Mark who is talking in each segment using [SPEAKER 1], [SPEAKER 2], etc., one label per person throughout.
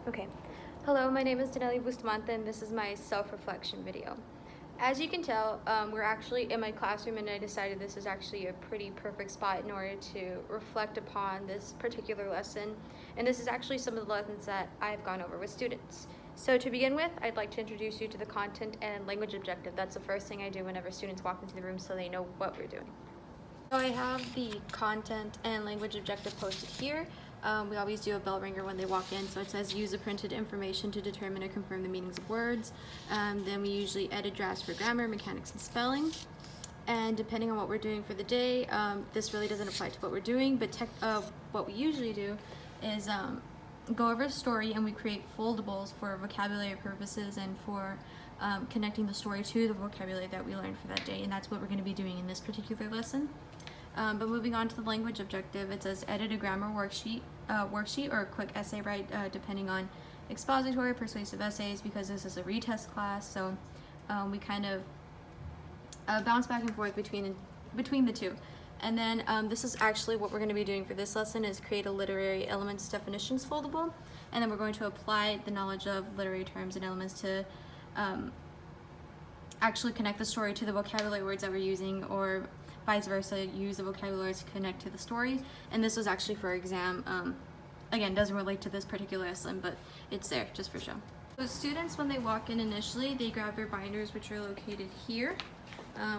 [SPEAKER 1] Okay. Hello, my name is Danelli Bustamante and this is my self-reflection video. As you can tell, we're actually in my classroom and I decided this is actually a pretty perfect spot in order to reflect upon this particular lesson. And this is actually some of the lessons that I've gone over with students. So to begin with, I'd like to introduce you to the content and language objective. That's the first thing I do whenever students walk into the room so they know what we're doing. So I have the content and language objective posted here. We always do a bell ringer when they walk in, so it says use the printed information to determine or confirm the meanings of words. Then we usually edit drafts for grammar, mechanics, and spelling. And depending on what we're doing for the day, this really doesn't apply to what we're doing, but what we usually do is go over a story and we create foldables for vocabulary purposes and for connecting the story to the vocabulary that we learned for that day, and that's what we're going to be doing in this particular lesson. But moving on to the language objective, it says edit a grammar worksheet or a quick essay write, depending on expository, persuasive essays, because this is a retest class. So we kind of bounce back and forth between the two. And then this is actually what we're going to be doing for this lesson is create a literary elements definitions foldable, and then we're going to apply the knowledge of literary terms and elements to actually connect the story to the vocabulary words that we're using, or vice versa, use the vocabulary to connect to the story. And this was actually for exam. Again, doesn't relate to this particular lesson, but it's there just for show. So students, when they walk in initially, they grab their binders, which are located here.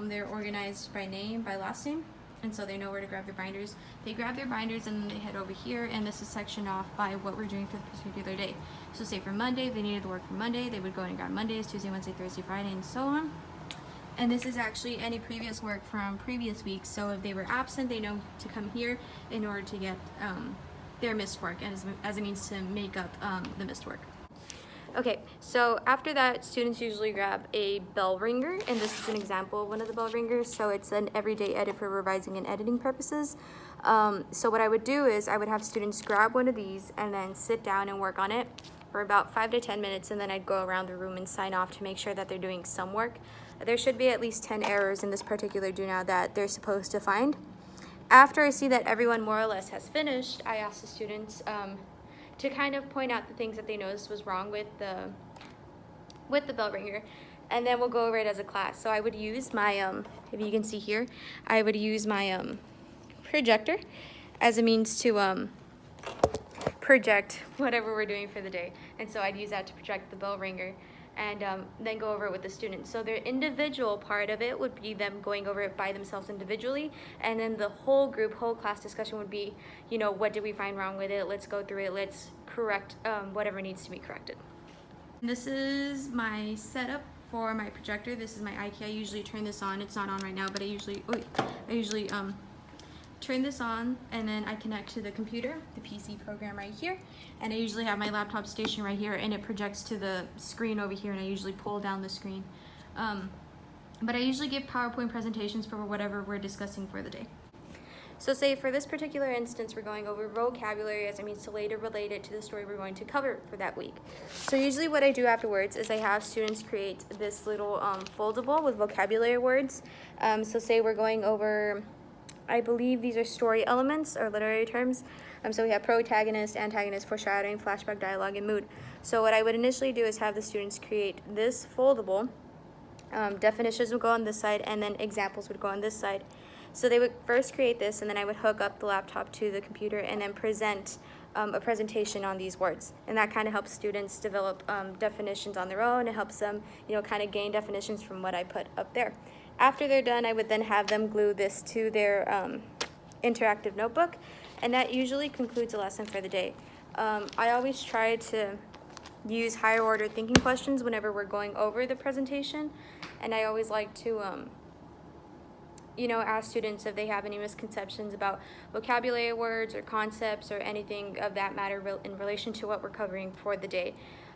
[SPEAKER 1] They're organized by name, by last name, and so they know where to grab their binders. They grab their binders and then they head over here, and this is sectioned off by what we're doing for the particular day. So say for Monday, if they needed to work for Monday, they would go in and grab Mondays, Tuesday, Wednesday, Thursday, Friday, and so on. And this is actually any previous work from previous weeks, so if they were absent, they know to come here in order to get their missed work as a means to make up the missed work. Okay, so after that, students usually grab a bell ringer, and this is an example of one of the bell ringers. So it's an everyday edit for revising and editing purposes. So what I would do is I would have students grab one of these and then sit down and work on it for about 5 to 10 minutes, and then I'd go around the room and sign off to make sure that they're doing some work. There should be at least 10 errors in this particular do now that they're supposed to find. After I see that everyone more or less has finished, I ask the students to kind of point out the things that they noticed was wrong with the bell ringer, and then we'll go over it as a class. So I would use my, if you can see here, I would use my projector as a means to project whatever we're doing for the day. And so I'd use that to project the bell ringer and then go over it with the students. So their individual part of it would be them going over it by themselves individually, and then the whole group, whole class discussion would be, you know, what did we find wrong with it? Let's go through it, let's correct whatever needs to be corrected. This is my setup for my projector. This is my IK. I usually turn this on. It's not on right now, but I usually turn this on, and then I connect to the computer, the PC program right here, and I usually have my laptop station right here, and it projects to the screen over here, and I usually pull down the screen. But I usually give PowerPoint presentations for whatever we're discussing for the day. So say for this particular instance, we're going over vocabulary as a means to later relate it to the story we're going to cover for that week. So usually what I do afterwards is I have students create this little foldable with vocabulary words. So say we're going over, I believe these are story elements or literary terms. So we have protagonist, antagonist, foreshadowing, flashback, dialogue, and mood. So what I would initially do is have the students create this foldable. Definitions would go on this side, and then examples would go on this side. So they would first create this, and then I would hook up the laptop to the computer and then present a presentation on these words. And that kind of helps students develop definitions on their own. It helps them, you know, kind of gain definitions from what I put up there. After they're done, I would then have them glue this to their interactive notebook, and that usually concludes a lesson for the day. I always try to use higher order thinking questions whenever we're going over the presentation, and I always like to ask students if they have any misconceptions about vocabulary words or concepts or anything of that matter in relation to what we're covering for the day.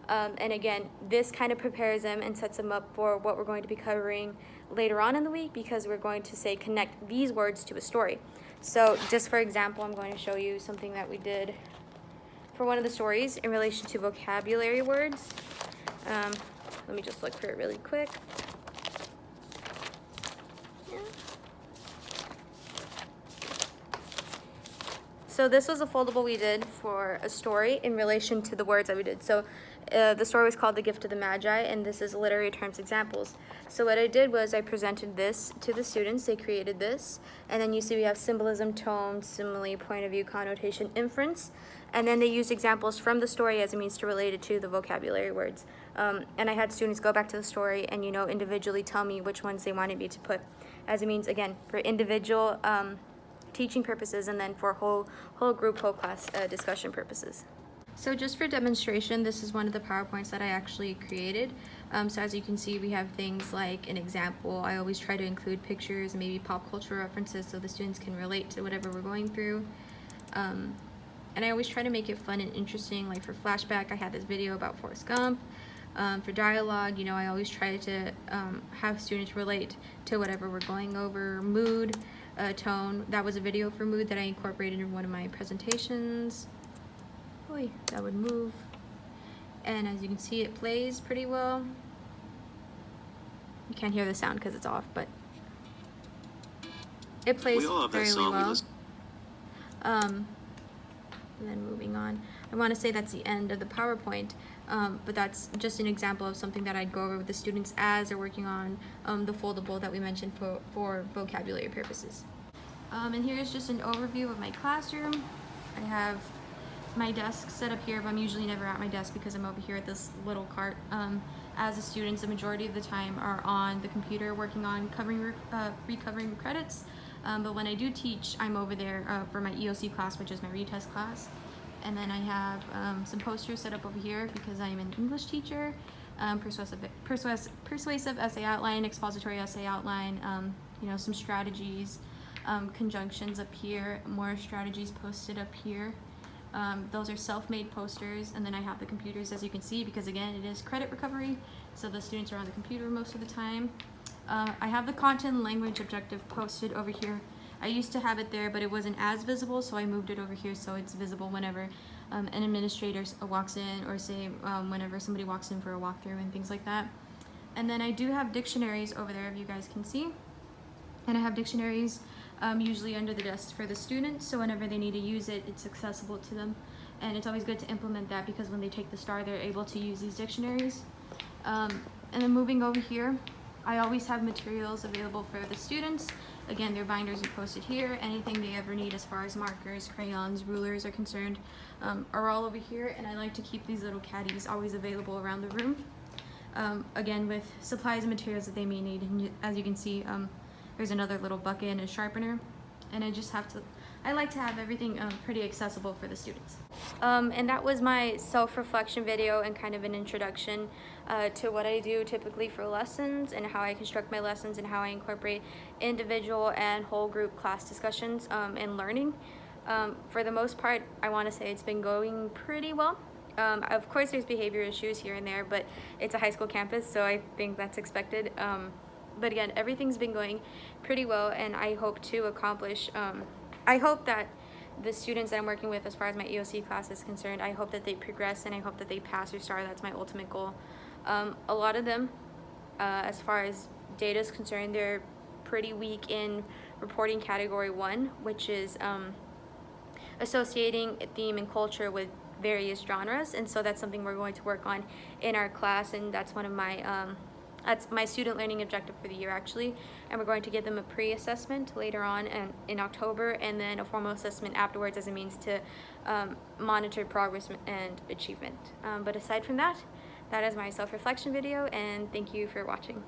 [SPEAKER 1] And again, this kind of prepares them and sets them up for what we're going to be covering later on in the week, because we're going to say connect these words to a story. So just for example, I'm going to show you something that we did for one of the stories in relation to vocabulary words. Let me just look for it really quick. So this was a foldable we did for a story in relation to the words that we did. So the story was called The Gift of the Magi, and this is literary terms examples. So what I did was I presented this to the students. They created this, and then you see we have symbolism, tone, simile, point of view, connotation, inference, and then they used examples from the story as a means to relate it to the vocabulary words. And I had students go back to the story and, individually tell me which ones they wanted me to put as a means, again, for individual teaching purposes, and then for whole group, whole class discussion purposes. So just for demonstration, this is one of the PowerPoints that I actually created. So as you can see, we have things like an example. I always try to include pictures and maybe pop culture references so the students can relate to whatever we're going through. And I always try to make it fun and interesting. Like for flashback, I had this video about Forrest Gump. For dialogue, I always try to have students relate to whatever we're going over. Mood, tone, that was a video for mood that I incorporated in one of my presentations. Boy, that would move. And as you can see, it plays pretty well. You can't hear the sound because it's off, but it plays fairly well. And then moving on, I want to say that's the end of the PowerPoint, but that's just an example of something that I'd go over with the students as they're working on the foldable that we mentioned for vocabulary purposes. And here's just an overview of my classroom. I have my desk set up here, but I'm usually never at my desk because I'm over here at this little cart. As the students, the majority of the time are on the computer working on recovering credits. But when I do teach, I'm over there for my EOC class, which is my retest class. And then I have some posters set up over here because I'm an English teacher. Persuasive essay outline, expository essay outline, some strategies, conjunctions up here, more strategies posted up here. Those are self-made posters, and then I have the computers, as you can see, because again, it is credit recovery, so the students are on the computer most of the time. I have the content and language objective posted over here. I used to have it there, but it wasn't as visible, so I moved it over here so it's visible whenever an administrator walks in, or say whenever somebody walks in for a walkthrough and things like that. And then I do have dictionaries over there, if you guys can see. And I have dictionaries usually under the desk for the students, so whenever they need to use it, it's accessible to them. And it's always good to implement that because when they take the STAR, they're able to use these dictionaries. And then moving over here, I always have materials available for the students. Again, their binders are posted here. Anything they ever need as far as markers, crayons, rulers are concerned are all over here. And I like to keep these little caddies always available around the room. Again, with supplies and materials that they may need. And as you can see, there's another little bucket and a sharpener. And I like to have everything pretty accessible for the students. And that was my self-reflection video and kind of an introduction to what I do typically for lessons and how I construct my lessons and how I incorporate individual and whole group class discussions and learning. For the most part, I want to say it's been going pretty well. Of course, there's behavior issues here and there, but it's a high school campus, so I think that's expected. But again, everything's been going pretty well, and I hope to accomplish, I hope that the students that I'm working with as far as my EOC class is concerned, I hope that they progress and I hope that they pass or STAR. That's my ultimate goal. A lot of them, as far as data is concerned, they're pretty weak in reporting category 1, which is associating theme and culture with various genres, and so that's something we're going to work on in our class, and that's one of my that's my student learning objective for the year, actually. And we're going to give them a pre-assessment later on in October, and then a formal assessment afterwards as a means to monitor progress and achievement. But aside from that, that is my self-reflection video, and thank you for watching.